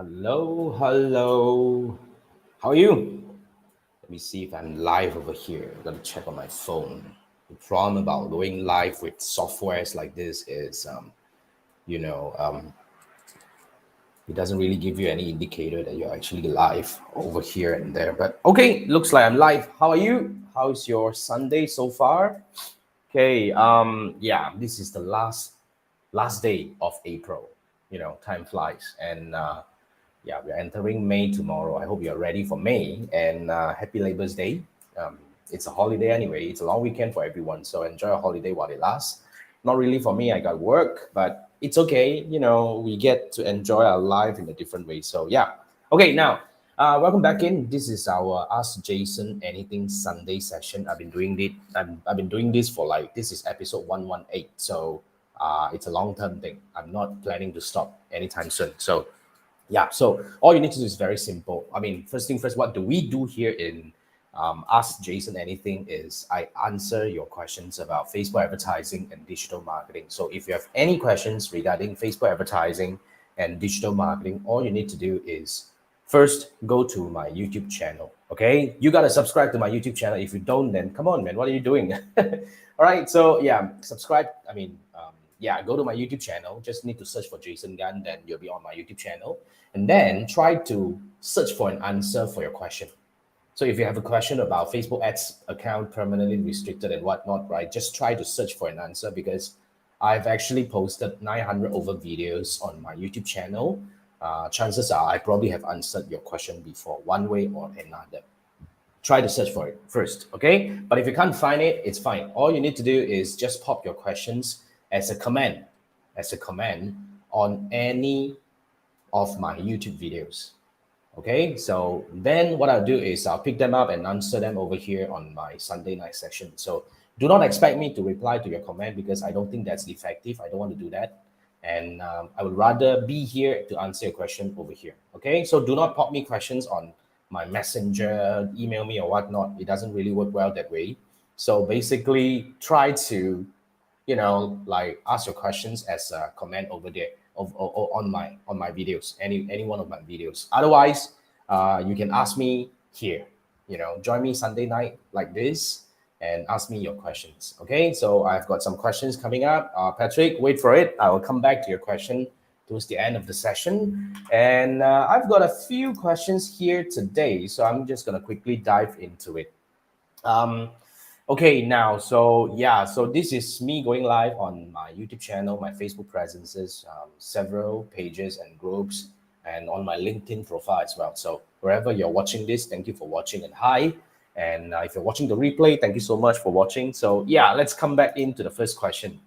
Hello, hello. How are you? Let me see if I'm live over here. I gotta check on my phone. The problem about going live with softwares like this is, you know, um, it doesn't really give you any indicator that you're actually live over here and there. But okay, looks like I'm live. How are you? How's your Sunday so far? Okay, yeah, this is the last day of April. Time flies, and yeah, we're entering May tomorrow. I hope you're ready for May, and happy Labour's Day. Um, it's a holiday anyway. It's a long weekend for everyone, so enjoy a holiday while it lasts. Not really for me. I got work, but it's okay. We get to enjoy our life in a different way. So yeah. Okay, now welcome back in. This is our Ask Jason Anything Sunday session. I've been doing this for this is episode 118. So it's a long term thing. I'm not planning to stop anytime soon. So yeah, so all you need to do is very simple. I mean, first thing first, what do we do here in Ask Jason Anything is I answer your questions about Facebook advertising and digital marketing. So if you have any questions regarding Facebook advertising and digital marketing, all you need to do is first go to my YouTube channel. Okay, you got to subscribe to my YouTube channel. If you don't, then come on, man, what are you doing? All right, so yeah, subscribe. Yeah, go to my YouTube channel. Just need to search for Jason Gunn, then you'll be on my YouTube channel. And then try to search for an answer for your question. So if you have a question about Facebook ads account permanently restricted and whatnot, right, just try to search for an answer because I've actually posted 900 over videos on my YouTube channel. Chances are I probably have answered your question before, one way or another. Try to search for it first, okay? But if you can't find it, it's fine. All you need to do is just pop your questions as a comment on any of my YouTube videos. Okay, so then what I'll do is I'll pick them up and answer them over here on my Sunday night session. So do not expect me to reply to your comment because I don't think that's effective. I don't want to do that. And I would rather be here to answer your question over here. Okay, so do not pop me questions on my messenger, email me or whatnot. It doesn't really work well that way. So basically, try to like ask your questions as a comment over there on my videos, any one of my videos. Otherwise, you can ask me here. Join me Sunday night like this and ask me your questions. Okay, so I've got some questions coming up. Patrick, wait for it. I will come back to your question towards the end of the session. And I've got a few questions here today, so I'm just gonna quickly dive into it. Um, Okay, now, so yeah, so this is me going live on my YouTube channel, my Facebook presences, several pages and groups, and on my LinkedIn profile as well. So wherever you're watching this, thank you for watching and hi. And if you're watching the replay, thank you so much for watching. So yeah, let's come back into the first question.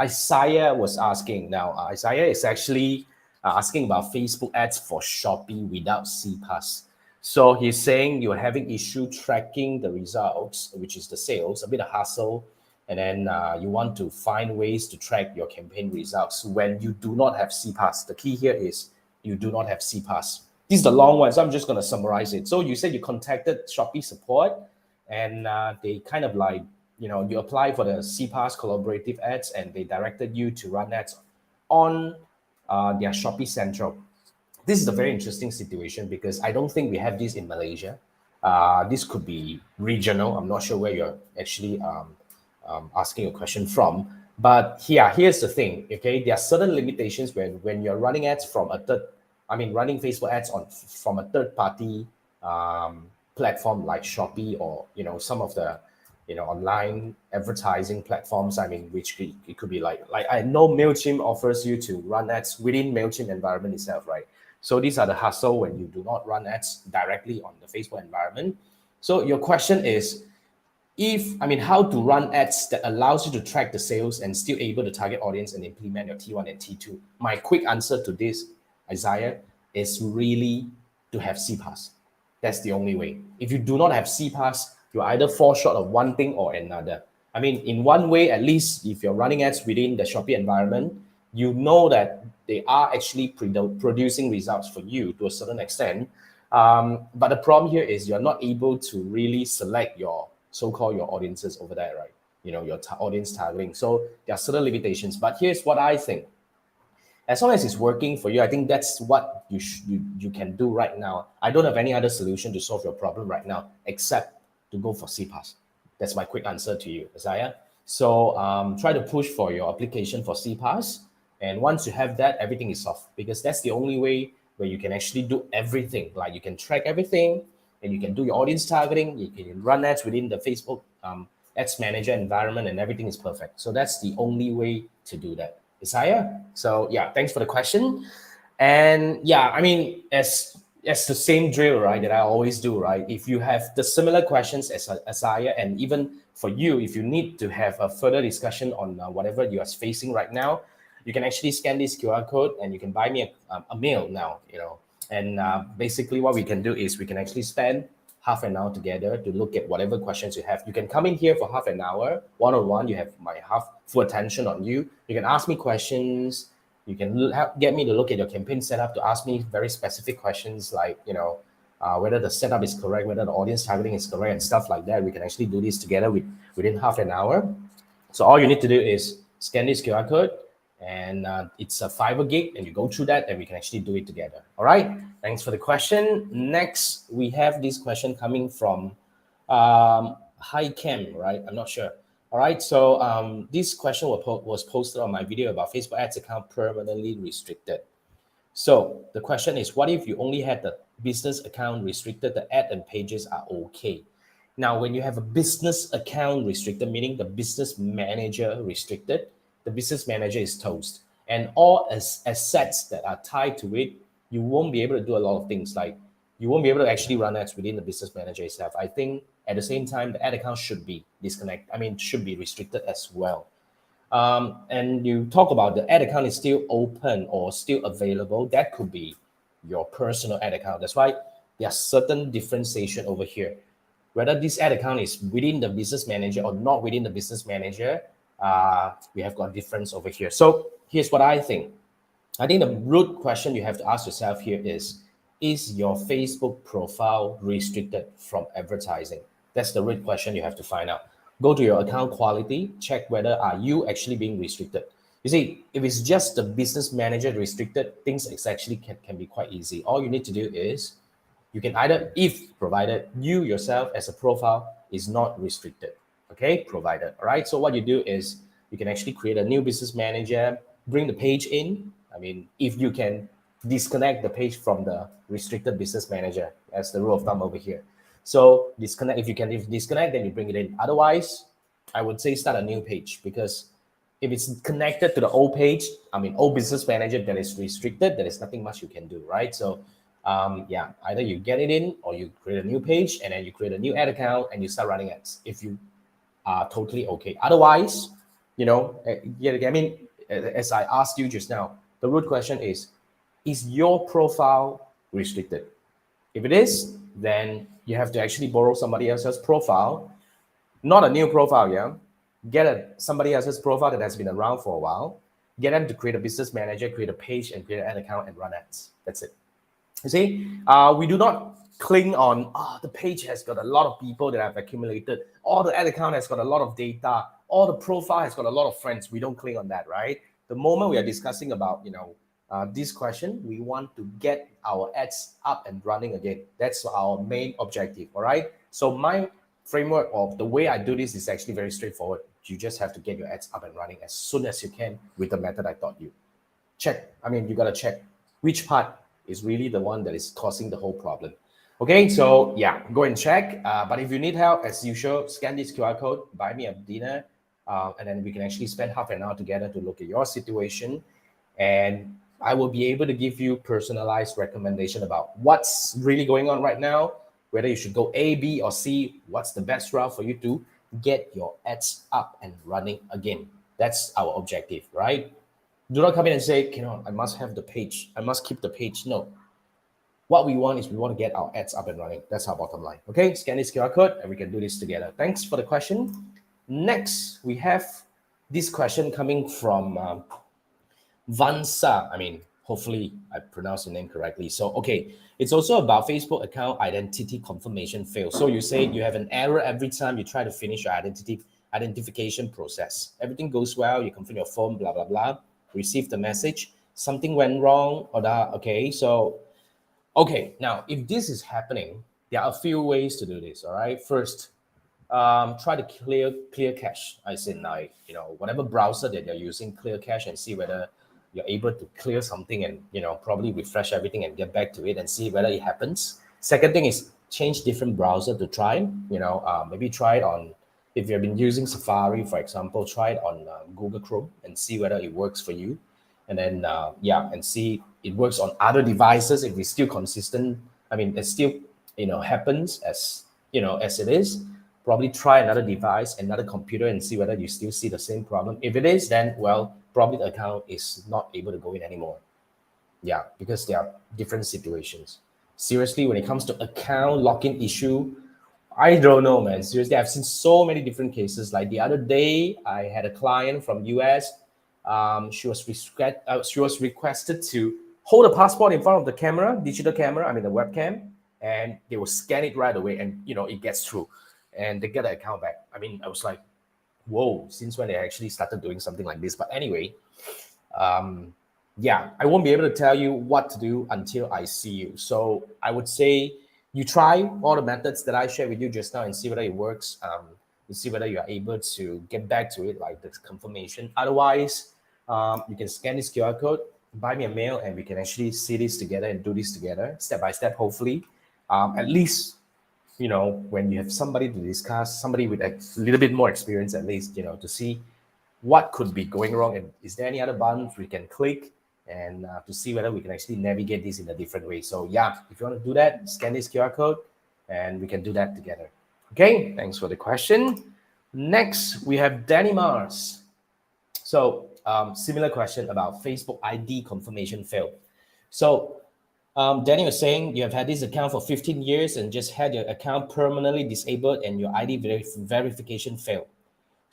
Isaiah was asking. Now, Isaiah is actually asking about Facebook ads for Shopee without CPAS. So he's saying you're having issue tracking the results, which is the sales, a bit of hassle, and then you want to find ways to track your campaign results when you do not have CPAS. The key here is you do not have CPAS. This is the long one, so I'm just going to summarize it. So you said you contacted Shopee support, and they kind of like, you apply for the CPAS collaborative ads, and they directed you to run ads on their Shopee Central. This is a very interesting situation because I don't think we have this in Malaysia. This could be regional. I'm not sure where you're actually asking a question from. But yeah, here's the thing. Okay, there are certain limitations when you're running ads from running Facebook ads from a third party platform like Shopee or some of the online advertising platforms. I mean, which it could be like I know Mailchimp offers you to run ads within Mailchimp environment itself, right? So these are the hassle when you do not run ads directly on the Facebook environment. So your question is, how to run ads that allows you to track the sales and still able to target audience and implement your T1 and T2. My quick answer to this, Isaiah, is really to have CPAS. That's the only way. If you do not have CPAS, you either fall short of one thing or another. I mean, in one way, at least if you're running ads within the Shopee environment, you know that they are actually producing results for you to a certain extent. But the problem here is you're not able to really select your so-called your audiences over there, right? Your audience targeting. So there are certain limitations. But here's what I think. As long as it's working for you, I think that's what you can do right now. I don't have any other solution to solve your problem right now except to go for CPAS. That's my quick answer to you, Isaiah. So try to push for your application for CPAS, and once you have that, everything is solved, because that's the only way where you can actually do everything. Like you can track everything, and you can do your audience targeting. You can run ads within the Facebook ads manager environment, and everything is perfect. So that's the only way to do that, Isaiah. So yeah, thanks for the question. And yeah, I mean, as the same drill, right, that I always do, right? If you have the similar questions as Isaiah, and even for you, if you need to have a further discussion on whatever you are facing right now, you can actually scan this QR code and you can buy me a meal now, And basically, what we can do is we can actually spend half an hour together to look at whatever questions you have. You can come in here for half an hour, one-on-one. You have my full attention on you. You can ask me questions. You can get me to look at your campaign setup, to ask me very specific questions like, whether the setup is correct, whether the audience targeting is correct, and stuff like that. We can actually do this together within half an hour. So all you need to do is scan this QR code, and it's a Fiverr gig, and you go through that, and we can actually do it together. All right. Thanks for the question. Next, we have this question coming from Hi Cam, right? I'm not sure. All right. So this question was posted on my video about Facebook ads account permanently restricted. So the question is, what if you only had the business account restricted, the ad and pages are okay? Now, when you have a business account restricted, meaning the business manager restricted, the business manager is toast. And all assets that are tied to it, you won't be able to do a lot of things. Like you won't be able to actually run ads within the business manager itself. I think at the same time, the ad account should be should be restricted as well. And you talk about the ad account is still open or still available. That could be your personal ad account. That's why there's certain differentiation over here. Whether this ad account is within the business manager or not within the business manager, we have got difference over here. So here's what I think. I think the root question you have to ask yourself here is your Facebook profile restricted from advertising? That's the root question you have to find out. Go to your account quality, check whether are you actually being restricted. You see, if it's just the business manager restricted, things actually can be quite easy. All you need to do is you can either, if provided you yourself as a profile is not restricted, okay, provided, all right? So what you do is you can actually create a new business manager, bring the page in. I mean, if you can disconnect the page from the restricted business manager, as the rule of thumb over here. So disconnect, if you can disconnect, then you bring it in. Otherwise, I would say start a new page, because if it's connected to the old page, old business manager that is restricted, there is nothing much you can do, right? So either you get it in or you create a new page and then you create a new ad account and you start running ads if you are totally okay. Otherwise, as I asked you just now, the root question is your profile restricted? If it is, then you have to actually borrow somebody else's profile, not a new profile, yeah? Get somebody else's profile that has been around for a while, get them to create a business manager, create a page and create an ad account and run ads. That's it. You see, we do not cling on, the page has got a lot of people that have accumulated, or the ad account has got a lot of data, or the profile has got a lot of friends. We don't cling on that, right? The moment we are discussing about, this question, we want to get our ads up and running again. That's our main objective, all right? So my framework of the way I do this is actually very straightforward. You just have to get your ads up and running as soon as you can with the method I taught you. You got to check which part is really the one that is causing the whole problem. Okay, so yeah, go and check. But if you need help, as usual, scan this QR code, buy me a dinner, and then we can actually spend half an hour together to look at your situation. And I will be able to give you personalized recommendation about what's really going on right now, whether you should go A, B, or C, what's the best route for you to get your ads up and running again. That's our objective, right? Do not come in and say, I must have the page. I must keep the page. No. What we want is we want to get our ads up and running. That's our bottom line. Okay, scan this QR code and we can do this together. Thanks for the question. Next, we have this question coming from Vansa. Hopefully I pronounced your name correctly. So, okay, it's also about Facebook account identity confirmation fail. So you say you have an error every time you try to finish your identification process. Everything goes well, you confirm your phone, blah, blah, blah, receive the message, something went wrong or that. Okay, so okay, now if this is happening, there are a few ways to do this. All right, first, try to clear cache. I said, like, whatever browser that you're using, clear cache and see whether you're able to clear something, and probably refresh everything and get back to it and see whether it happens. Second thing is change different browser to try. Maybe try it on, if you've been using Safari, for example, try it on Google Chrome and see whether it works for you. And then and see it works on other devices. If it's still consistent, I mean, it still happens as it is. Probably try another device, another computer, and see whether you still see the same problem. If it is, then well, probably the account is not able to go in anymore. Yeah, because there are different situations. Seriously, when it comes to account login issue, I don't know, man. Seriously, I've seen so many different cases. Like the other day, I had a client from US. She was requested to hold a passport in front of the camera, digital camera, I mean the webcam, and they will scan it right away, and it gets through, and they get the account back. I mean, I was like, whoa! Since when they actually started doing something like this? But anyway, yeah, I won't be able to tell you what to do until I see you. So I would say you try all the methods that I shared with you just now and see whether it works. You see whether you are able to get back to it, like this confirmation. Otherwise, you can scan this QR code, buy me a mail, and we can actually see this together and do this together, step by step, hopefully. At least, when you have somebody to discuss, somebody with a little bit more experience, at least, to see what could be going wrong and is there any other buttons we can click, and to see whether we can actually navigate this in a different way. So yeah, if you want to do that, scan this QR code and we can do that together. Okay, thanks for the question. Next, we have Danny Mars. So similar question about Facebook ID confirmation failed. So Danny was saying you have had this account for 15 years and just had your account permanently disabled and your ID verification failed.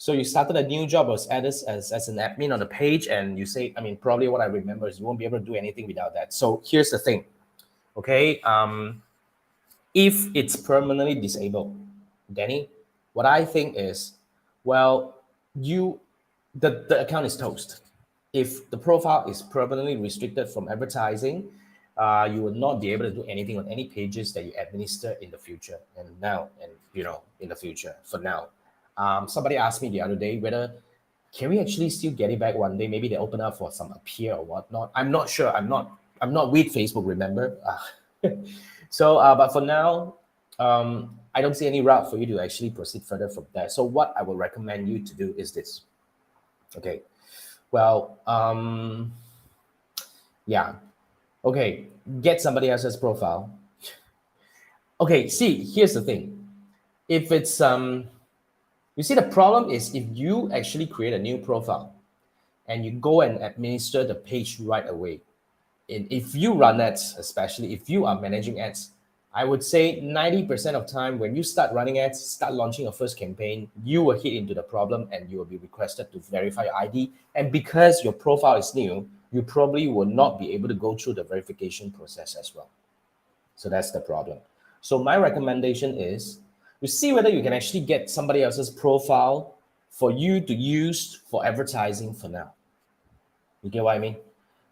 So you started a new job as an admin on the page, and you say, I mean, probably what I remember is you won't be able to do anything without that. So here's the thing, okay? If it's permanently disabled, Danny, what I think is, well, the account is toast. If the profile is permanently restricted from advertising, you will not be able to do anything on any pages that you administer in the future and now, and in the future for now. Somebody asked me the other day whether can we actually still get it back one day. Maybe they open up for some appeal or whatnot. I'm not sure. I'm not with Facebook, remember. So but for now, I don't see any route for you to actually proceed further from there. So what I would recommend you to do is this. Okay, well, yeah, okay, get somebody else's profile. Okay, see, here's the thing. If it's you see, the problem is if you actually create a new profile and you go and administer the page right away, and if you run ads, especially if you are managing ads, I would say 90% of time when you start running ads, start launching your first campaign, you will hit into the problem and you will be requested to verify your ID. And because your profile is new, you probably will not be able to go through the verification process as well. So that's the problem. So my recommendation is you see whether you can actually get somebody else's profile for you to use for advertising for now. You get what I mean?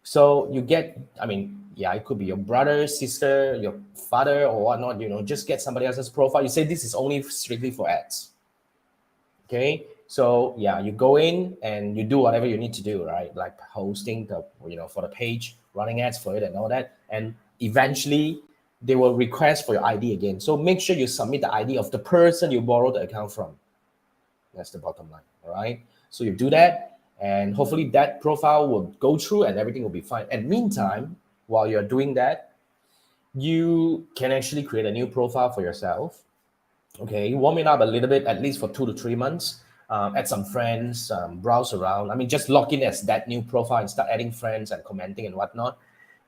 So you get, I mean, yeah, it could be your brother, sister, your father, or whatnot, just get somebody else's profile. You say this is only strictly for ads. Okay. So yeah, you go in and you do whatever you need to do, right? Like hosting the, for the page, running ads for it and all that. And eventually they will request for your ID again. So make sure you submit the ID of the person you borrowed the account from. That's the bottom line. All right. So you do that, and hopefully that profile will go through and everything will be fine. And meantime, while you're doing that, you can actually create a new profile for yourself. Okay, warm it up a little bit, at least for 2 to 3 months. Add some friends, browse around. I mean, just log in as that new profile and start adding friends and commenting and whatnot.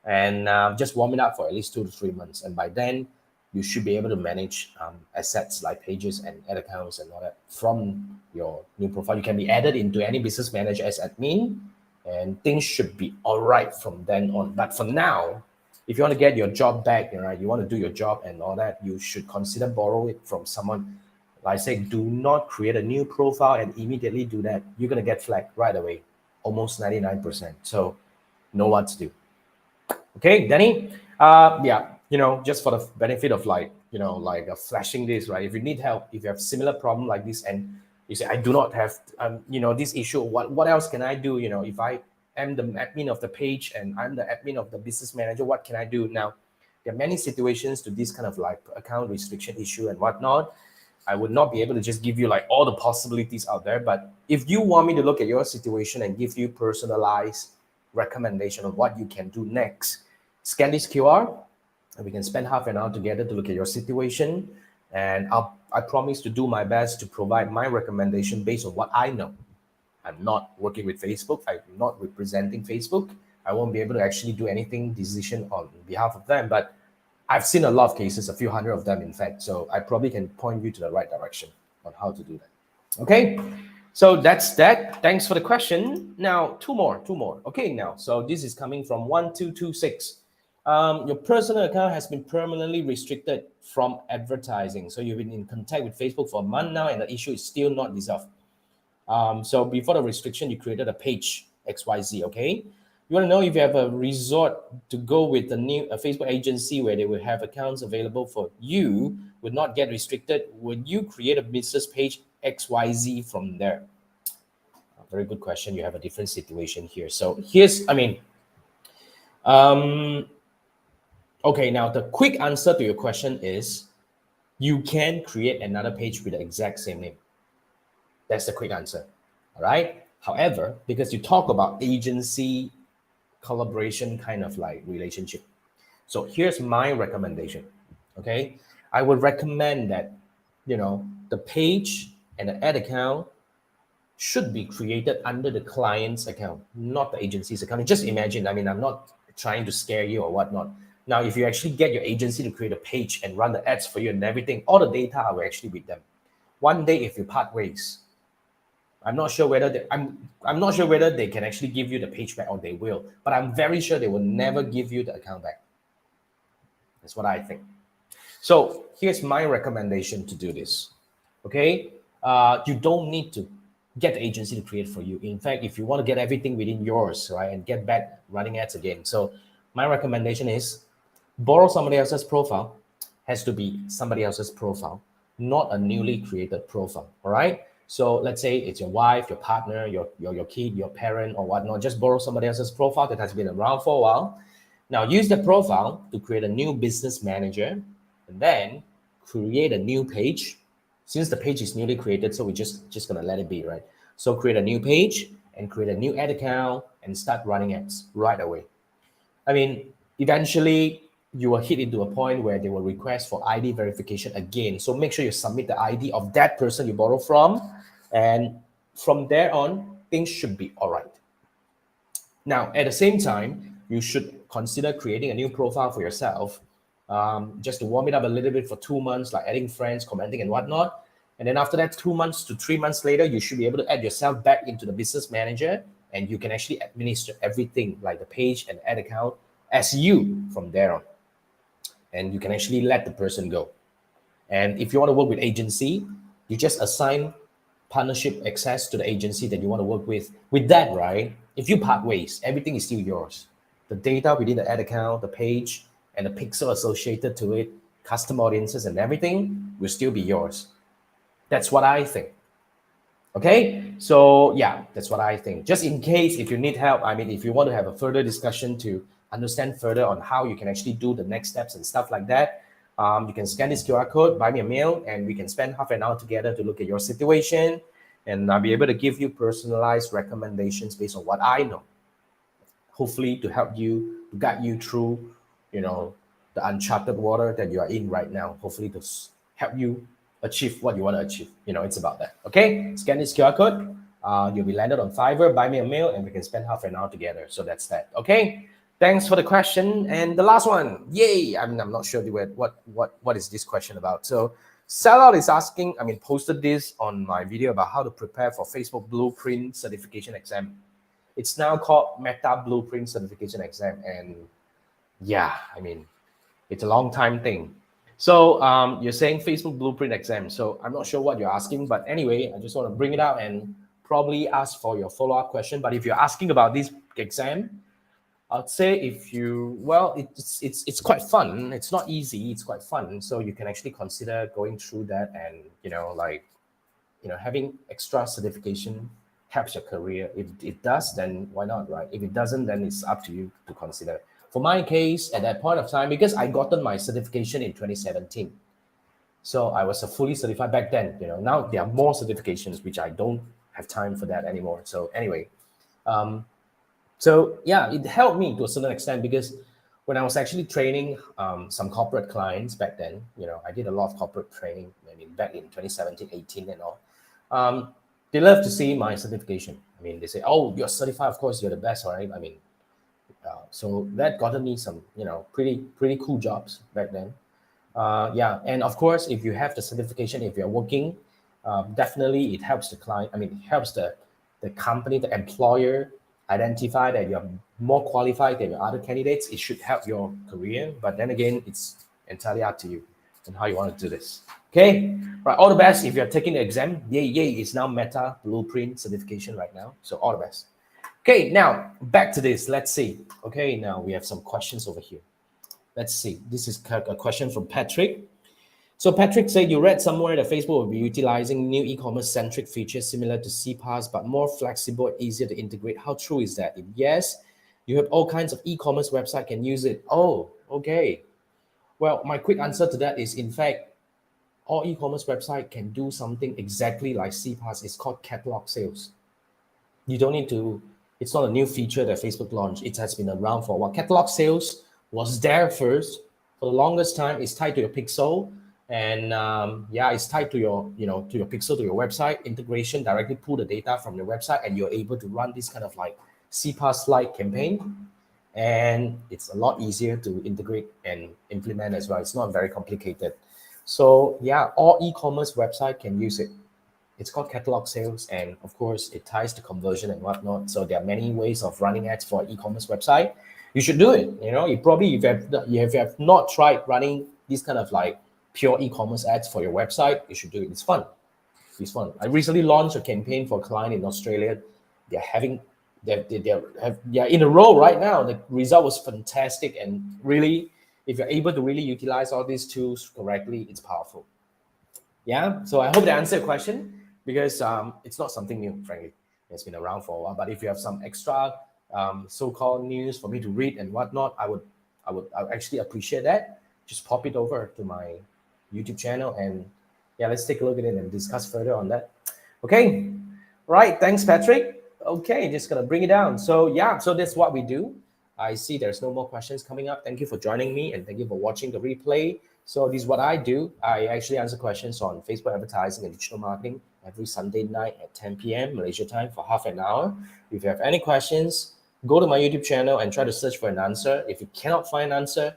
And just warm it up for at least 2 to 3 months. And by then, you should be able to manage assets like pages and ad accounts and all that from your new profile. You can be added into any business manager as admin, and things should be all right from then on. But for now, if you want to get your job back, you want to do your job and all that, you should consider borrow it from someone. Like I say, do not create a new profile and immediately do that. You're going to get flagged right away, almost 99%. So know what to do. Okay, Danny. Yeah, just for the benefit of flashing this, right? If you need help, if you have similar problem like this, and you say, I do not have, this issue. What else can I do? If I am the admin of the page and I'm the admin of the business manager, what can I do now? There are many situations to this kind of like account restriction issue and whatnot. I would not be able to just give you like all the possibilities out there. But if you want me to look at your situation and give you personalized recommendation of what you can do next, scan this QR and we can spend half an hour together to look at your situation. And I promise to do my best to provide my recommendation based on what I know. I'm not working with Facebook. I'm not representing Facebook. I won't be able to actually do anything decision on behalf of them. But I've seen a lot of cases, a few hundred of them, in fact. So I probably can point you to the right direction on how to do that. Okay. So that's that. Thanks for the question. Now, two more. Okay, now. So this is coming from 1226. Your personal account has been permanently restricted from advertising. So you've been in contact with Facebook for a month now, and the issue is still not resolved. So before the restriction, you created a page XYZ, okay? You want to know if you have a resort to go with a Facebook agency where they will have accounts available for you, would not get restricted. Would you create a business page XYZ from there? Very good question. You have a different situation here. So here's, okay, now the quick answer to your question is you can create another page with the exact same name. That's the quick answer. All right. However, because you talk about agency collaboration kind of like relationship. So here's my recommendation. Okay. I would recommend that, the page and the ad account should be created under the client's account, not the agency's account. Just imagine, I'm not trying to scare you or whatnot. Now, if you actually get your agency to create a page and run the ads for you and everything, all the data are actually with them. One day, if you part ways, I'm not sure whether they can actually give you the page back or they will, but I'm very sure they will never give you the account back. That's what I think. So here's my recommendation to do this. Okay, you don't need to get the agency to create for you. In fact, if you want to get everything within yours, right, and get back running ads again, so my recommendation is borrow somebody else's profile. Has to be somebody else's profile, not a newly created profile. All right. So let's say it's your wife, your partner, your kid, your parent, or whatnot. Just borrow somebody else's profile that has been around for a while. Now use the profile to create a new business manager, and then create a new page. Since the page is newly created, so we're just gonna let it be, right? So create a new page and create a new ad account and start running ads right away. Eventually you will hit into a point where they will request for ID verification again. So make sure you submit the ID of that person you borrow from. And from there on, things should be all right. Now, at the same time, you should consider creating a new profile for yourself, just to warm it up a little bit for 2 months, like adding friends, commenting and whatnot. And then after that, 2 months to 3 months later, you should be able to add yourself back into the business manager, and you can actually administer everything like the page and ad account as you from there on. And you can actually let the person go. And if you want to work with agency, you just assign partnership access to the agency that you want to work with. With that, right, if you part ways, everything is still yours. The data within the ad account, the page, and the pixel associated to it, custom audiences and everything will still be yours. That's what I think. Okay, so yeah, that's what I think. Just in case if you need help, if you want to have a further discussion to understand further on how you can actually do the next steps and stuff like that, you can scan this QR code, buy me a mail, and we can spend half an hour together to look at your situation, and I'll be able to give you personalized recommendations based on what I know, hopefully to help you, to guide you through, the uncharted water that you are in right now, hopefully to help you achieve what you want to achieve. It's about that. Okay, scan this QR code, you'll be landed on Fiverr, buy me a mail, and we can spend half an hour together. So that's that. Okay, thanks for the question. And the last one, yay, I'm not sure what is this question about. So Sellout is asking, posted this on my video about how to prepare for Facebook Blueprint certification exam. It's now called Meta Blueprint certification exam. And yeah, it's a long time thing. So you're saying Facebook Blueprint exam. So I'm not sure what you're asking, but anyway, I just want to bring it out and probably ask for your follow-up question. But if you're asking about this exam, I'd say if you, it's quite fun. It's not easy. It's quite fun. So you can actually consider going through that, and having extra certification helps your career. If it does, then why not, right? If it doesn't, then it's up to you to consider. For my case, at that point of time, because I gotten my certification in 2017, so I was a fully certified back then. Now there are more certifications, which I don't have time for that anymore. So anyway, so yeah, it helped me to a certain extent because when I was actually training some corporate clients back then, I did a lot of corporate training. I mean, back in 2017, 18 and all. They love to see my certification. I mean, they say, "Oh, you're certified. Of course, you're the best, right?" I mean, so that gotten me some, pretty cool jobs back then. Yeah, and of course, if you have the certification, if you're working, definitely it helps the client. I mean, it helps the company, the employer identify that you're more qualified than your other candidates. It should help your career, but then again, it's entirely up to you and how you want to do this. Okay, right. All the best if you're taking the exam. Yay, yay! It's now Meta Blueprint certification right now. So all the best. Okay, now back to this. Let's see. Okay, now we have some questions over here. Let's see. This is a question from Patrick. So Patrick said you read somewhere that Facebook will be utilizing new e-commerce centric features similar to CPaaS, but more flexible and easier to integrate. How true is that? If yes, you have all kinds of e-commerce website can use it. Oh, okay. Well, my quick answer to that is, in fact, all e-commerce website can do something exactly like CPaaS. It's called catalog sales. You don't need to, it's not a new feature that Facebook launched. It has been around for a while. Catalog sales was there first. For the longest time, it's tied to your pixel. And it's tied to your, to your pixel, to your website integration, directly pull the data from your website, and you're able to run this kind of like CPaaS-like campaign. And it's a lot easier to integrate and implement as well. It's not very complicated. So yeah, all e-commerce website can use it. It's called catalog sales, and of course, it ties to conversion and whatnot. So there are many ways of running ads for e-commerce website. You should do it. You probably, if you have not tried running this kind of like pure e-commerce ads for your website, you should do it. It's fun. It's fun. I recently launched a campaign for a client in Australia. They're in a row right now. The result was fantastic, and really, if you're able to really utilize all these tools correctly, it's powerful. Yeah. So I hope that answered your question, because it's not something new, frankly. It's been around for a while. But if you have some extra so-called news for me to read and whatnot, I would actually appreciate that. Just pop it over to my YouTube channel, and yeah, let's take a look at it and discuss further on that. Okay. Right. Thanks, Patrick. Okay, just gonna bring it down. So yeah, so that's what we do. I see there's no more questions coming up. Thank you for joining me, and thank you for watching the replay. So this is what I do. I actually answer questions on Facebook advertising and digital marketing every Sunday night at 10 p.m. Malaysia time for half an hour. If you have any questions, go to my YouTube channel and try to search for an answer. If you cannot find an answer,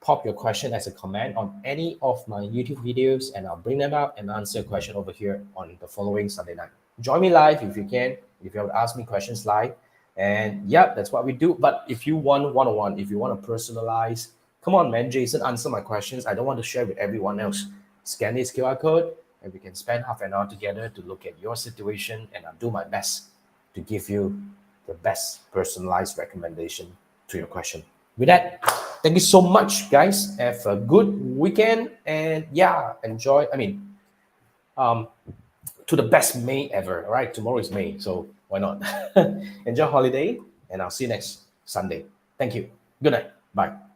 pop your question as a comment on any of my YouTube videos, and I'll bring them up and answer a question over here on the following Sunday night. Join me live if you can, if you want to ask me questions live. And yeah, that's what we do. But if you want one-on-one, if you want to personalize, come on, man, Jason, answer my questions. I don't want to share with everyone else. Scan this QR code, and we can spend half an hour together to look at your situation, and I'll do my best to give you the best personalized recommendation to your question. With that, thank you so much, guys. Have a good weekend, and yeah, enjoy. To the best May ever. All right, tomorrow is May, so why not? Enjoy holiday, and I'll see you next Sunday. Thank you. Good night. Bye.